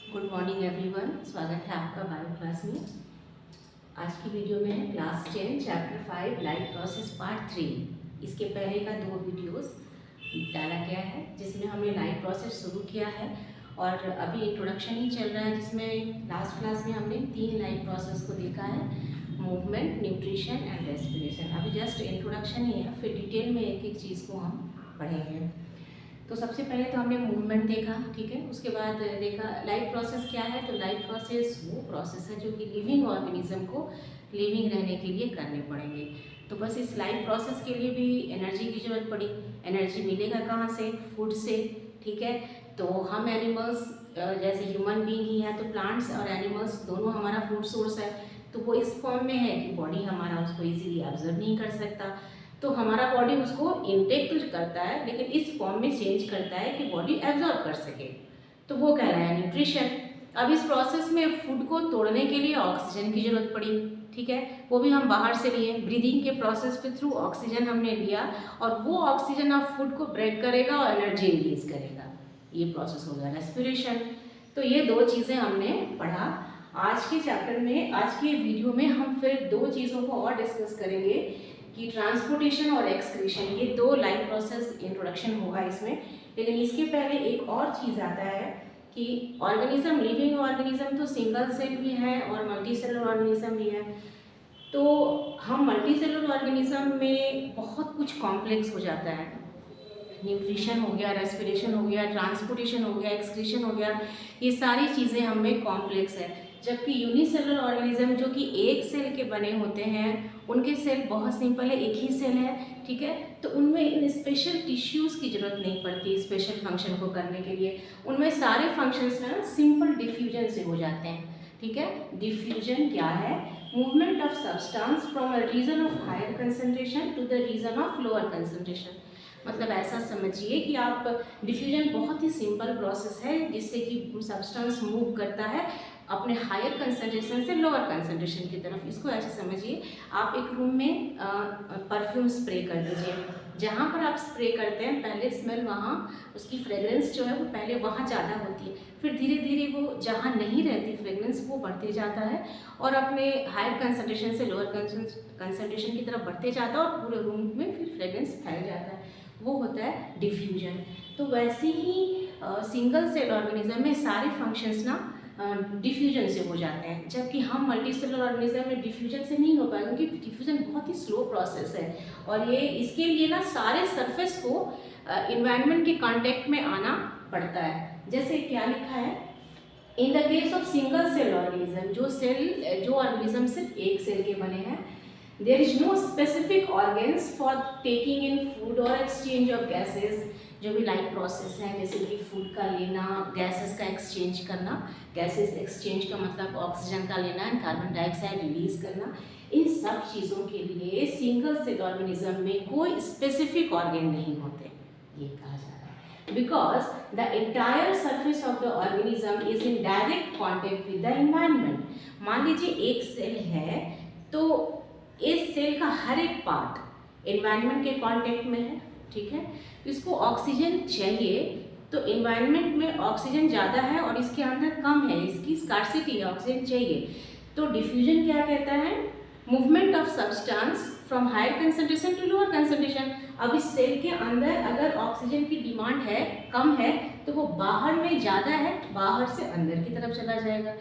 Good morning everyone, स्वागत है आपका बायो क्लास में। आज की वीडियो में है class 10 chapter 5 life process part 3। इसके पहले का 2 वीडियोस डाला गया है जिसमें हमने लाइफ प्रोसेस शुरू किया है और अभी इंट्रोडक्शन ही चल रहा है, जिसमें लास्ट क्लास में हमने 3 लाइफ प्रोसेस को देखा है: मूवमेंट, न्यूट्रिशन एंड रेस्पिरेशन। अभी जस्ट इंट्रोडक्शन ही है, फिर डिटेल में एक एक चीज़ को हम पढ़ेंगे। तो सबसे पहले तो हमने मूवमेंट देखा, ठीक है। उसके बाद देखा लाइफ प्रोसेस क्या है। तो लाइफ प्रोसेस वो प्रोसेस है जो कि लिविंग ऑर्गेनिज्म को लिविंग रहने के लिए करने पड़ेंगे। तो बस इस लाइफ प्रोसेस के लिए भी एनर्जी की ज़रूरत पड़ी। एनर्जी मिलेगा कहाँ से? फूड से, ठीक है। तो हम एनिमल्स जैसे ह्यूमन बीइंग ही है, तो प्लांट्स और एनिमल्स दोनों हमारा फूड सोर्स है। तो वो इस फॉर्म में है कि बॉडी हमारा उसको इजीली ऑब्जर्व नहीं कर सकता। तो हमारा बॉडी उसको इनटेक तो करता है, लेकिन इस फॉर्म में चेंज करता है कि बॉडी एब्जॉर्ब कर सके। तो वो कह रहा है न्यूट्रिशन। अब इस प्रोसेस में फूड को तोड़ने के लिए ऑक्सीजन की जरूरत पड़ी, ठीक है। वो भी हम बाहर से लिए, ब्रीदिंग के प्रोसेस पे थ्रू ऑक्सीजन हमने लिया और वो ऑक्सीजन अब फूड को ब्रेक करेगा और एनर्जी रिलीज करेगा। ये प्रोसेस हो गया रेस्पिरेशन। तो ये 2 चीज़ें हमने पढ़ा। आज के चैप्टर में, आज के वीडियो में हम फिर 2 चीज़ों को और डिस्कस करेंगे कि ट्रांसपोर्टेशन और एक्सक्रीशन। ये 2 लाइफ प्रोसेस इंट्रोडक्शन होगा इसमें। लेकिन इसके पहले एक और चीज़ आता है कि ऑर्गेनिज्म, लिविंग ऑर्गेनिज्म तो सिंगल सेल भी है और मल्टी सेलुलर ऑर्गेनिज्म भी है। तो हम मल्टी सेलुलर ऑर्गेनिज्म में बहुत कुछ कॉम्प्लेक्स हो जाता है। न्यूट्रिशन हो गया, रेस्पिरेशन हो गया, ट्रांसपोर्टेशन हो गया, एक्सक्रीशन हो गया, ये सारी चीज़ें हमें कॉम्प्लेक्स है। जबकि यूनिसेलुलर ऑर्गेनिज्म जो कि एक सेल के बने होते हैं, उनके सेल बहुत सिंपल है, एक ही सेल है, ठीक है। तो उनमें इन स्पेशल टिश्यूज़ की ज़रूरत नहीं पड़ती स्पेशल फंक्शन को करने के लिए। उनमें सारे फंक्शंस ना सिंपल डिफ्यूजन से हो जाते हैं, ठीक है। डिफ्यूजन क्या है? Movement of substance from a region of higher concentration to the region of lower concentration. मतलब ऐसा समझिए कि आप, डिफ्यूजन बहुत ही सिंपल प्रोसेस है जिससे कि सब्सटेंस मूव करता है अपने हायर कंसंट्रेशन से लोअर कंसंट्रेशन की तरफ। इसको ऐसे समझिए, आप एक रूम में परफ्यूम स्प्रे कर दीजिए। जहाँ पर आप स्प्रे करते हैं पहले स्मेल, वहाँ उसकी फ्रेगरेंस जो है वो पहले वहाँ ज़्यादा होती है, फिर धीरे धीरे वो जहाँ नहीं रहती फ्रेगरेंस वो बढ़ते जाता है और अपने हायर कंसंट्रेशन से लोअर कंसंट्रेशन की तरफ बढ़ते जाता है और पूरे रूम में फिर फ्रेगरेंस फैल जाता है। वो होता है डिफ्यूजन। तो वैसे ही सिंगल सेल ऑर्गेनिज्म में सारे फंक्शंस ना डिफ्यूजन से हो जाते हैं, जबकि हम मल्टी सेलुलर ऑर्गेनिज्म में डिफ्यूजन से नहीं हो पाएगा, क्योंकि डिफ्यूजन बहुत ही स्लो प्रोसेस है और ये इसके लिए ना सारे सरफेस को इन्वायरमेंट के कांटेक्ट में आना पड़ता है। जैसे क्या लिखा है, in the case of single cell organism, जो ऑर्गेनिज्म सिर्फ एक सेल के बने हैं, there is no specific organs for taking in food और एक्सचेंज ऑफ गैसेज। जो भी लाइफ प्रोसेस है, जैसे कि फूड का लेना, गैसेस का एक्सचेंज करना, गैसेस एक्सचेंज का मतलब ऑक्सीजन का लेना, कार्बन डाइऑक्साइड रिलीज करना, इन सब चीज़ों के लिए सिंगल सेल ऑर्गेनिज्म में कोई स्पेसिफिक ऑर्गेन नहीं होते, ये कहा जा रहा है। Because the entire surface of the organism is in direct contact with the environment. मान लीजिए एक सेल है, तो इस सेल का हर एक पार्ट एनवायरनमेंट के कांटेक्ट में है, ठीक है। तो इसको ऑक्सीजन चाहिए, तो एनवायरनमेंट में ऑक्सीजन ज़्यादा है और इसके अंदर कम है, इसकी स्कार्सिटी है, ऑक्सीजन चाहिए। तो डिफ्यूजन क्या कहता है? Movement of substance from higher concentration to lower concentration. अब इस सेल के अंदर अगर ऑक्सीजन की डिमांड है, कम है, तो वो बाहर में ज़्यादा है, बाहर से अंदर की तरफ चला जाएगा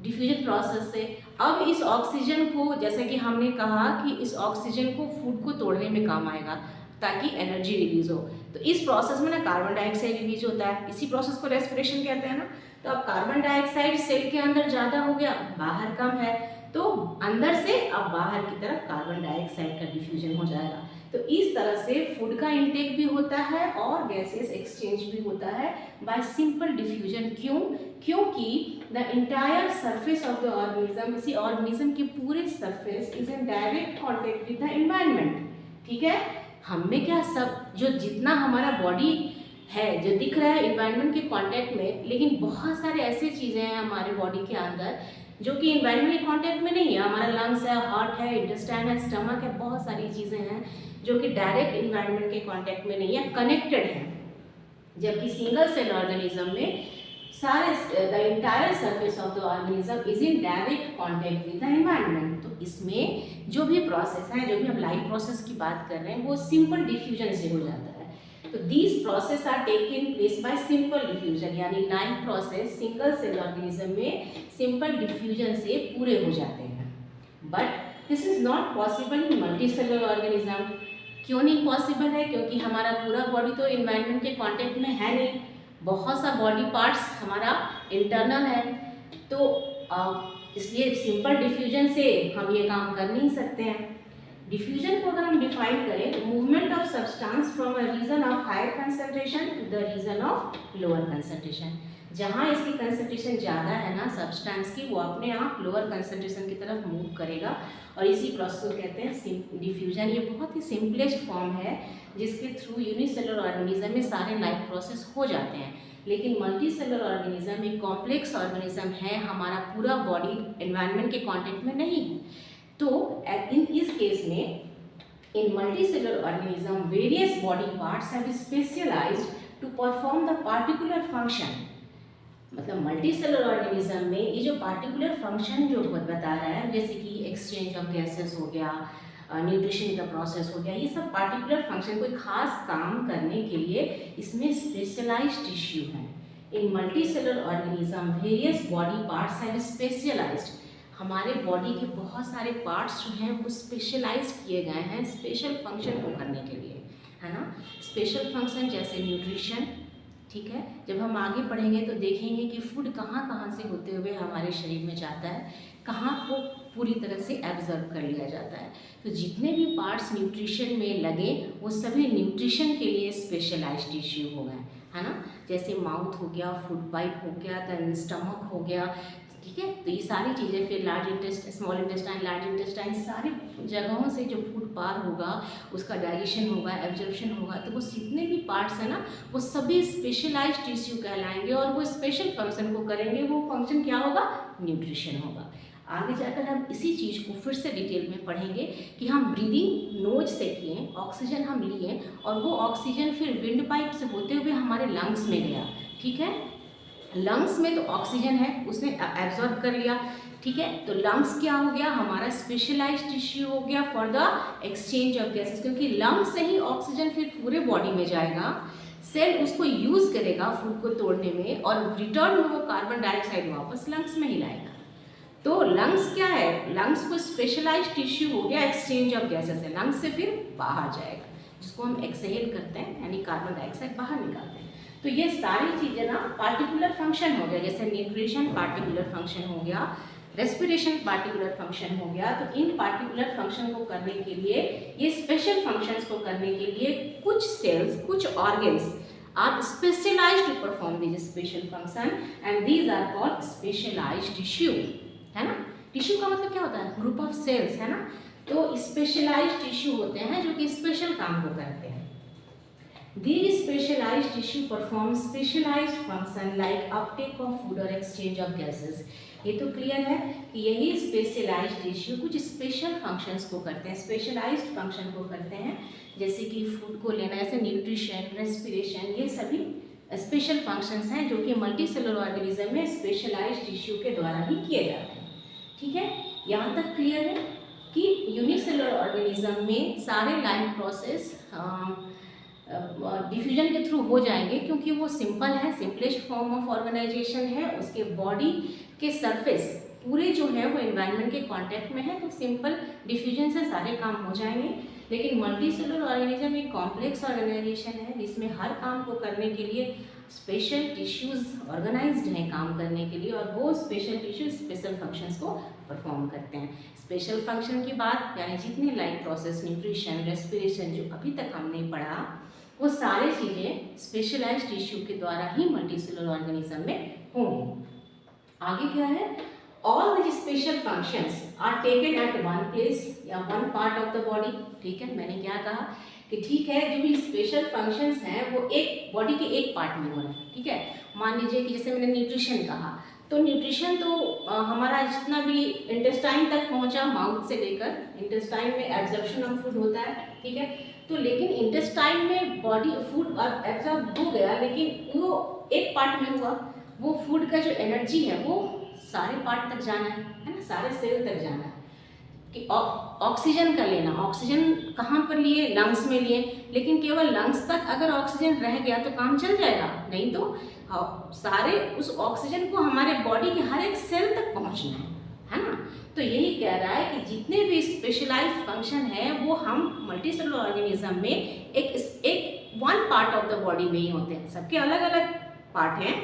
डिफ्यूजन प्रोसेस से। अब इस ऑक्सीजन को, जैसे कि हमने कहा कि इस ऑक्सीजन को फूड को तोड़ने में काम आएगा ताकि एनर्जी रिलीज हो। तो इस प्रोसेस में ना कार्बन डाइऑक्साइड रिलीज होता है, इसी प्रोसेस को रेस्पिरेशन कहते हैं ना। तो अब कार्बन डाइऑक्साइड सेल के अंदर ज़्यादा हो गया, बाहर कम है, तो अंदर से अब बाहर की तरफ कार्बन डाइऑक्साइड का डिफ्यूजन हो जाएगा। तो इस तरह से फूड का इंटेक भी होता है और गैसेस एक्सचेंज भी होता है बाय सिंपल डिफ्यूजन। क्यों? क्योंकि the entire surface of the organism, इसी ऑर्गेनिज्म के पूरे surface is in direct contact with the environment, ठीक है। हम में क्या, सब जो जितना हमारा बॉडी है जो दिख रहा है एनवायरनमेंट के कांटेक्ट में, लेकिन बहुत सारे ऐसे चीज़ें हैं हमारे बॉडी के अंदर जो कि एनवायरनमेंट के कांटेक्ट में नहीं है। हमारा लंग्स है, हार्ट है, इंटेस्टाइन है, स्टमक है, बहुत सारी चीज़ें हैं जो कि डायरेक्ट एनवायरनमेंट के कांटेक्ट में नहीं है, कनेक्टेड है। जबकि सिंगल सेल ऑर्गेनिज्म में सारे the entire surface of the organism is in direct contact with the environment. तो इसमें जो भी प्रोसेस है, जो भी हम लाइफ प्रोसेस की बात कर रहे हैं, वो सिंपल डिफ्यूजन से हो जाता है। तो these process are taking place by simple diffusion, यानी life process single cell organism में सिंपल डिफ्यूजन से पूरे हो जाते हैं। But this is not possible in multicellular organism. क्यों नहीं पॉसिबल है? क्योंकि हमारा पूरा बॉडी तो एनवायरनमेंट के कांटेक्ट में है नहीं, बहुत सा बॉडी पार्ट्स हमारा इंटरनल है। तो इसलिए सिंपल डिफ्यूजन से हम ये काम कर नहीं सकते हैं। डिफ्यूजन को अगर हम डिफाइन करें तो movement of substance from a region of higher concentration to the region of lower concentration. जहाँ इसकी कंसंट्रेशन ज़्यादा है ना सब्सटेंस की, वो अपने आप लोअर कंसंट्रेशन की तरफ मूव करेगा और इसी प्रोसेस को कहते हैं डिफ्यूजन। ये बहुत ही सिंपलेस्ट फॉर्म है जिसके थ्रू यूनिसेलुलर ऑर्गेनिज्म में सारे लाइफ प्रोसेस हो जाते हैं। लेकिन मल्टीसेलुलर ऑर्गेनिज्म एक कॉम्प्लेक्स ऑर्गेनिज्म है, हमारा पूरा बॉडी एनवायरनमेंट के कांटेक्ट में नहीं है। तो इन इस केस में in multicellular organism various body parts have specialised to perform the particular function. मतलब मल्टीसेलुलर ऑर्गेनिज्म में ये जो पार्टिकुलर फंक्शन जो बता रहा है, जैसे कि एक्सचेंज ऑफ गैसेस हो गया, न्यूट्रिशन का प्रोसेस हो गया, ये सब पार्टिकुलर फंक्शन कोई खास काम करने के लिए इसमें स्पेशलाइज्ड टिश्यू है। In multicellular organism various body parts have specialised. हमारे बॉडी के बहुत सारे पार्ट्स जो हैं वो स्पेशलाइज किए गए हैं स्पेशल फंक्शन को करने के लिए, है ना। स्पेशल फंक्शन जैसे न्यूट्रिशन, ठीक है। जब हम आगे पढ़ेंगे तो देखेंगे कि फूड कहाँ कहाँ से होते हुए हमारे शरीर में जाता है, कहाँ को पूरी तरह से एब्जॉर्ब कर लिया जाता है। तो जितने भी पार्ट्स न्यूट्रिशन में लगे वो सभी न्यूट्रिशन के लिए स्पेशलाइज्ड टिश्यू हो गए, है ना। जैसे माउथ हो गया, फूड पाइप हो गया, देन स्टमक हो गया, ठीक है। तो ये सारी चीज़ें, फिर large intestine, small intestine, large intestine, सारी जगहों से जो फूड पार होगा उसका डाइजेशन होगा, एब्जॉर्प्शन होगा, तो वो जितने भी पार्ट्स हैं ना वो सभी स्पेशलाइज्ड टिश्यू कहलाएंगे और वो स्पेशल फंक्शन को करेंगे। वो फंक्शन क्या होगा? न्यूट्रिशन होगा। आगे जाकर हम इसी चीज़ को फिर से डिटेल में पढ़ेंगे कि हम ब्रीदिंग नोज से किए, ऑक्सीजन हम लिए और वो ऑक्सीजन फिर विंड पाइप से होते हुए हमारे लंग्स में गया, ठीक है। लंग्स में तो ऑक्सीजन है, उसने एब्जॉर्ब कर लिया, ठीक है। तो लंग्स क्या हो गया? हमारा स्पेशलाइज्ड टिश्यू हो गया for the exchange of gases, क्योंकि लंग्स से ही ऑक्सीजन फिर पूरे बॉडी में जाएगा, सेल उसको यूज करेगा फूड को तोड़ने में और रिटर्न में वो कार्बन डाइऑक्साइड वापस लंग्स में ही लाएगा। तो लंग्स क्या है? लंग्स को स्पेशलाइज्ड टिश्यू हो गया एक्सचेंज ऑफ गैसेस है, लंग्स से फिर बाहर जाएगा, जिसको हम एक्सहेल करते हैं, यानी कार्बन डाइऑक्साइड बाहर निकालते हैं। तो ये सारी चीज़ें ना पार्टिकुलर फंक्शन हो गया, जैसे न्यूट्रिशन पार्टिकुलर फंक्शन हो गया, रेस्पिरेशन पार्टिकुलर फंक्शन हो गया। तो इन पार्टिकुलर फंक्शन को करने के लिए, ये स्पेशल फंक्शंस को करने के लिए कुछ सेल्स, कुछ organs are specialized to perform this special function and these are called specialized tissue, है ना। टिश्यू का मतलब क्या होता है? ग्रुप ऑफ सेल्स, है ना। तो स्पेशलाइज्ड टिश्यू होते हैं जो कि स्पेशल काम को करते हैं। These specialized tissue perform specialized function like uptake of food or exchange of gases। ये तो क्लियर है कि यही स्पेशलाइज्ड टिश्यू कुछ स्पेशल फंक्शंस को करते हैं, स्पेशलाइज्ड फंक्शन को करते हैं, जैसे कि फूड को लेना, जैसे न्यूट्रिशन, रेस्पिरेशन, ये सभी स्पेशल फंक्शंस हैं जो कि मल्टीसेलुलर ऑर्गेनिज्म में स्पेशलाइज्ड टिश्यू के द्वारा ही किए जाते हैं, ठीक है। यहाँ तक क्लियर है कि यूनिसेलुलर ऑर्गेनिज्म में सारे लाइफ प्रोसेस डिफ्यूजन के थ्रू हो जाएंगे, क्योंकि वो सिंपल है, सिंपलेस्ट फॉर्म ऑफ ऑर्गेनाइजेशन है, उसके बॉडी के सरफेस पूरे जो है वो एनवायरनमेंट के कांटेक्ट में है, तो सिंपल डिफ्यूजन से सारे काम हो जाएंगे। लेकिन मल्टीसेलुलर ऑर्गेनिज्म एक कॉम्प्लेक्स ऑर्गेनाइजेशन है जिसमें हर काम को करने के लिए स्पेशल टिश्यूज ऑर्गेनाइज्ड हैं काम करने के लिए, और वो स्पेशल टिश्यू स्पेशल फंक्शंस को परफॉर्म करते हैं। स्पेशल फंक्शन की बात, यानी जितने लाइफ प्रोसेस, न्यूट्रिशन, रेस्पिरेशन जो अभी तक हमने पढ़ा, वो सारी चीज़ें स्पेशलाइज्ड टिश्यू के द्वारा ही मल्टीसेलुलर ऑर्गेनिज्म में होंगी। आगे क्या है? All the special functions are taken at one place या one part of the body, ठीक है। मैंने क्या कहा कि ठीक है, जो भी स्पेशल फंक्शंस हैं वो एक बॉडी के एक पार्ट में हो रहे हैं, ठीक है। मान लीजिए कि जैसे मैंने न्यूट्रिशन कहा, तो न्यूट्रिशन तो हमारा जितना भी इंटेस्टाइन तक पहुंचा, माउथ से लेकर इंटेस्टाइन में एब्जॉर्प्शन ऑफ फूड होता है, ठीक है। तो लेकिन इंटेस्टाइन में बॉडी फूड एब्जॉर्ब हो गया, लेकिन वो एक पार्ट में हुआ, वो फूड का जो एनर्जी है वो सारे पार्ट तक जाना है ना, सारे सेल तक जाना है। कि ऑक्सीजन का लेना, ऑक्सीजन कहाँ पर लिए, लंग्स में लिए, लेकिन केवल लंग्स तक अगर ऑक्सीजन रह गया तो काम चल जाएगा? नहीं, तो सारे उस ऑक्सीजन को हमारे बॉडी के हर एक सेल तक पहुँचना है ना। तो यही कह रहा है कि जितने भी स्पेशलाइज्ड फंक्शन है वो हम मल्टीसेलुलर ऑर्गेनिज्म में एक one part of the body में ही होते हैं। सबके अलग अलग पार्ट हैं,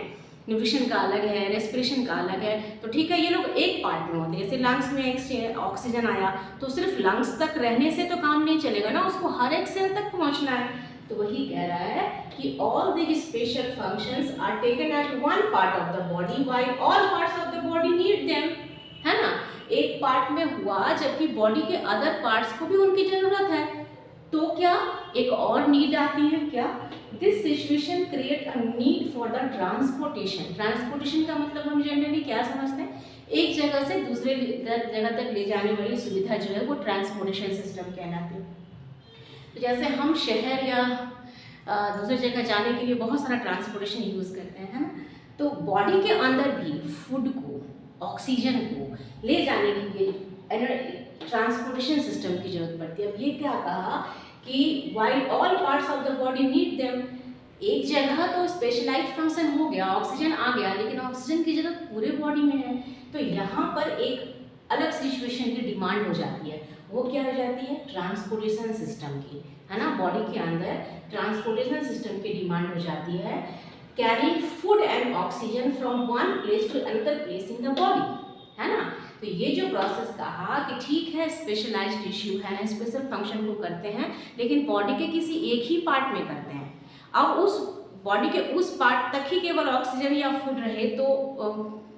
न्यूट्रिशन का अलग है, रेस्पिरेशन का अलग है, तो ठीक है ये लोग एक पार्ट में होते हैं। जैसे लंग्स में ऑक्सीजन आया तो सिर्फ लंग्स तक रहने से तो काम नहीं चलेगा ना, उसको हर एक सेल तक पहुंचना है। तो वही कह रहा है कि all the special functions are taken at one part of the body while all parts of the body need them, है ना। एक पार्ट में हुआ जबकि बॉडी के अदर पार्ट्स को भी उनकी जरूरत है, तो क्या एक और नीड आती है क्या? This situation create a need for the transportation. Transportation का मतलब हम जनरली क्या समझते हैं? एक जगह से दूसरे जगह तक ले जाने वाली सुविधा जो है वो ट्रांसपोर्टेशन सिस्टम कहलाती है। तो जैसे हम शहर या दूसरी जगह जाने के लिए बहुत सारा ट्रांसपोर्टेशन यूज़ करते हैं, है ना। तो बॉडी के अंदर भी फूड को, ऑक्सीजन को ले जाने के लिए ट्रांसपोर्टेशन सिस्टम की जरूरत पड़ती है। अब ये क्या कहा कि while all parts of the body need them, एक जगह तो स्पेशलाइज्ड फंक्शन हो गया, ऑक्सीजन आ गया, लेकिन ऑक्सीजन की जरूरत पूरे बॉडी में है। तो यहाँ पर एक अलग सिचुएशन की डिमांड हो जाती है, वो क्या हो जाती है? ट्रांसपोर्टेशन सिस्टम की, है ना। बॉडी के अंदर ट्रांसपोर्टेशन सिस्टम की डिमांड हो जाती है, carrying food and oxygen from one place to another place in the body, है ना। तो ये जो प्रोसेस कहा कि ठीक है स्पेशलाइज्ड टिश्यू है, स्पेशल फंक्शन को करते हैं, लेकिन बॉडी के किसी एक ही पार्ट में करते हैं। अब उस बॉडी के उस पार्ट तक ही केवल ऑक्सीजन या फूड रहे तो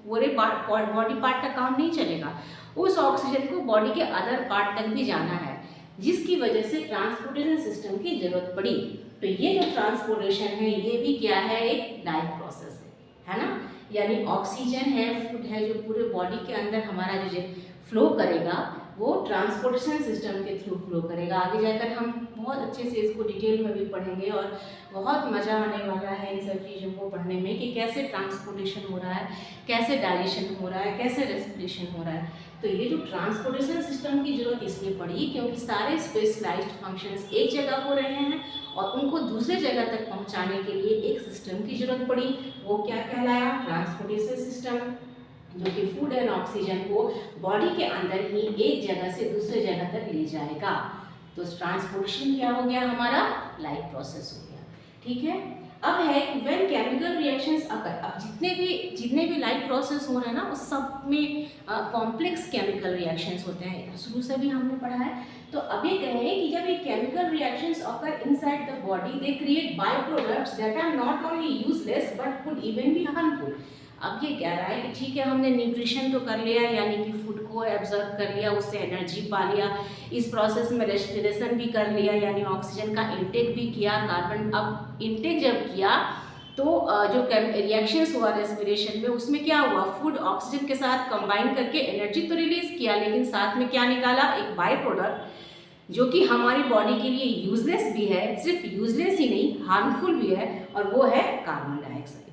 पूरे बॉडी पार्ट का काम नहीं चलेगा। उस ऑक्सीजन को बॉडी के अदर पार्ट तक भी जाना है, जिसकी वजह से ट्रांसपोर्टेशन सिस्टम की जरूरत पड़ी। तो ये जो ट्रांसपोर्टेशन है ये भी क्या है? एक लाइफ प्रोसेस है ना। यानी ऑक्सीजन है, फूड है, जो पूरे बॉडी के अंदर हमारा जो फ्लो करेगा वो ट्रांसपोर्टेशन सिस्टम के थ्रू फ्लो करेगा। आगे जाकर हम बहुत अच्छे से इसको डिटेल में भी पढ़ेंगे और बहुत मज़ा आने वाला है इन सब चीज़ों को पढ़ने में कि कैसे ट्रांसपोर्टेशन हो रहा है, कैसे डाइजेशन हो रहा है, कैसे रेस्पिरेशन हो रहा है। तो ये जो ट्रांसपोर्टेशन सिस्टम की जरूरत इसलिए पड़ी क्योंकि सारे स्पेशलाइज्ड फंक्शंस एक जगह हो रहे हैं और उनको दूसरे जगह तक पहुंचाने के लिए एक सिस्टम की जरूरत पड़ी। वो क्या कहलाया? ट्रांसपोर्टेशन सिस्टम, जो कि फूड एंड ऑक्सीजन को बॉडी के अंदर ही एक जगह से दूसरे जगह तक ले जाएगा। तो ट्रांसपोर्टेशन क्या हो गया? हमारा लाइफ प्रोसेस हो गया। ठीक है। अब है व्हेन केमिकल रिएक्शंस अकर। अब जितने भी लाइफ प्रोसेस हो रहे हैं ना उस सब में कॉम्प्लेक्स केमिकल रिएक्शंस होते हैं, शुरू से भी हमने पढ़ा है। तो अब ये कहें कि जब ये chemical reactions occur inside the body they create byproducts that are not only useless but could even be harmful. अब ये कह रहा है कि ठीक है हमने न्यूट्रिशन तो कर लिया, यानी कि फूड को एब्जॉर्ब कर लिया, उससे एनर्जी पा लिया, इस प्रोसेस में रेस्पिरेशन भी कर लिया, यानी ऑक्सीजन का इंटेक भी किया, कार्बन अब इंटेक जब किया तो जो रिएक्शंस हुआ रेस्पिरेशन में उसमें क्या हुआ? फूड ऑक्सीजन के साथ कंबाइन करके एनर्जी तो रिलीज किया, लेकिन साथ में क्या निकाला? एक बाय प्रोडक्ट जो कि हमारी बॉडी के लिए यूजलेस भी है, सिर्फ यूजलेस ही नहीं हार्मफुल भी है, और वो है कार्बन डाइऑक्साइड।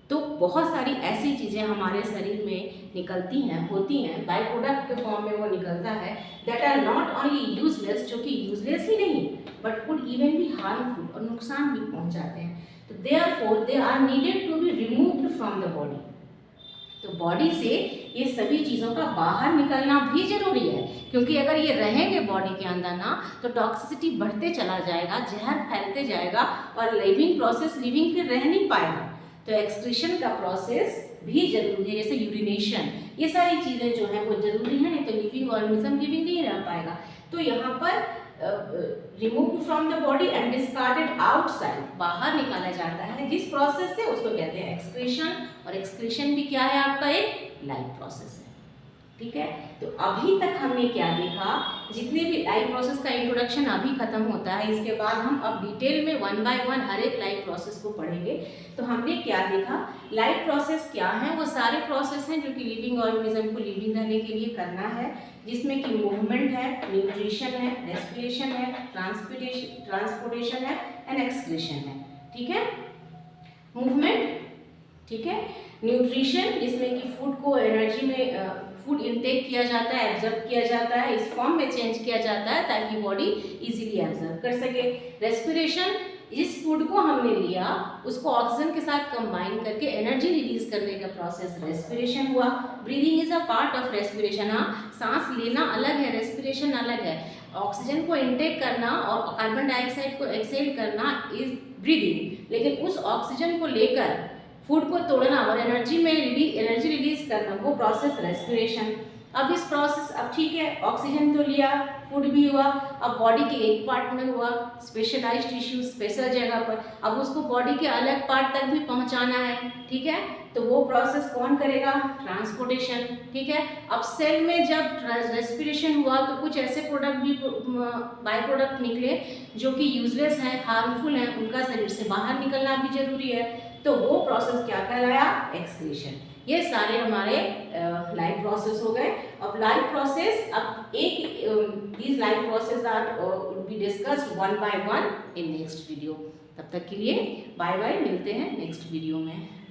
तो बहुत सारी ऐसी चीज़ें हमारे शरीर में निकलती हैं, होती हैं, बाय प्रोडक्ट के फॉर्म में वो निकलता है, that are not only useless, जो कि यूजलेस ही नहीं but could even be harmful, और नुकसान भी पहुंचाते हैं। तो therefore they are needed to be removed from the body. तो बॉडी से ये सभी चीज़ों का बाहर निकलना भी जरूरी है, क्योंकि अगर ये रहेंगे बॉडी के अंदर ना तो टॉक्सिसिटी बढ़ते चला जाएगा, जहर फैलते जाएगा और लिविंग फिर रह नहीं पाएगा। तो एक्सक्रीशन का प्रोसेस भी जरूरी है, जैसे यूरिनेशन, ये सारी चीज़ें जो हैं वो जरूरी हैं, नहीं तो लिविंग ऑर्गेनिज्म लिविंग नहीं रह पाएगा। तो यहाँ पर remove from the body and discarded outside, बाहर निकाला जाता है जिस प्रोसेस से, उसको कहते हैं एक्सक्रीशन। और एक्सक्रीशन भी क्या है? आपका एक लाइफ प्रोसेस है। ठीक है। तो अभी तक हमने क्या देखा? जितने भी लाइफ प्रोसेस का इंट्रोडक्शन अभी खत्म होता है, इसके बाद हम अब डिटेल में वन बाय वन हर एक लाइफ प्रोसेस को पढ़ेंगे। तो हमने क्या देखा? लाइफ प्रोसेस क्या है? वो सारे प्रोसेस हैं जो कि लिविंग ऑर्गेनिज्म को लिविंग रहने के लिए करना है, जिसमें कि मूवमेंट है, न्यूट्रिशन है, रेस्पिरेशन है, ट्रांसपोर्टेशन है एंड एक्सक्रीशन है। ठीक है। मूवमेंट ठीक है। न्यूट्रिशन, जिसमें कि फूड को एनर्जी में फूड इनटेक किया जाता है, एब्जॉर्ब किया जाता है, इस फॉर्म में चेंज किया जाता है ताकि बॉडी इजीली एब्जॉर्ब कर सके। रेस्पिरेशन, इस फूड को हमने लिया, उसको ऑक्सीजन के साथ कंबाइन करके एनर्जी रिलीज करने का प्रोसेस रेस्पिरेशन हुआ। Breathing is a part of respiration. हाँ, सांस लेना अलग है, रेस्पिरेशन अलग है। ऑक्सीजन को इनटेक करना और कार्बन डाइऑक्साइड को एक्सहेल करना इज ब्रीदिंग, लेकिन उस ऑक्सीजन को लेकर फूड को तोड़ना और एनर्जी रिलीज करना, वो प्रोसेस रेस्पिरेशन। अब इस प्रोसेस, अब ठीक है, ऑक्सीजन तो लिया, फूड भी हुआ, अब बॉडी के एक पार्ट में हुआ, स्पेशलाइज्ड टिश्यू स्पेशल जगह पर, अब उसको बॉडी के अलग पार्ट तक भी पहुंचाना है, ठीक है। तो वो प्रोसेस कौन करेगा? ट्रांसपोर्टेशन, ठीक है। अब सेल में जब रेस्पिरेशन हुआ तो कुछ ऐसे प्रोडक्ट भी, बाय प्रोडक्ट निकले जो कि यूजलेस हैं, हार्मफुल हैं, उनका शरीर से बाहर निकलना भी जरूरी है। तो वो प्रोसेस क्या कहलाया? एक्सक्रीशन। ये सारे हमारे लाइफ प्रोसेस हो गए। अब लाइफ प्रोसेस, अब एक these life process are would be discussed one by one in next video। तब तक के लिए बाय बाय, मिलते हैं नेक्स्ट वीडियो में।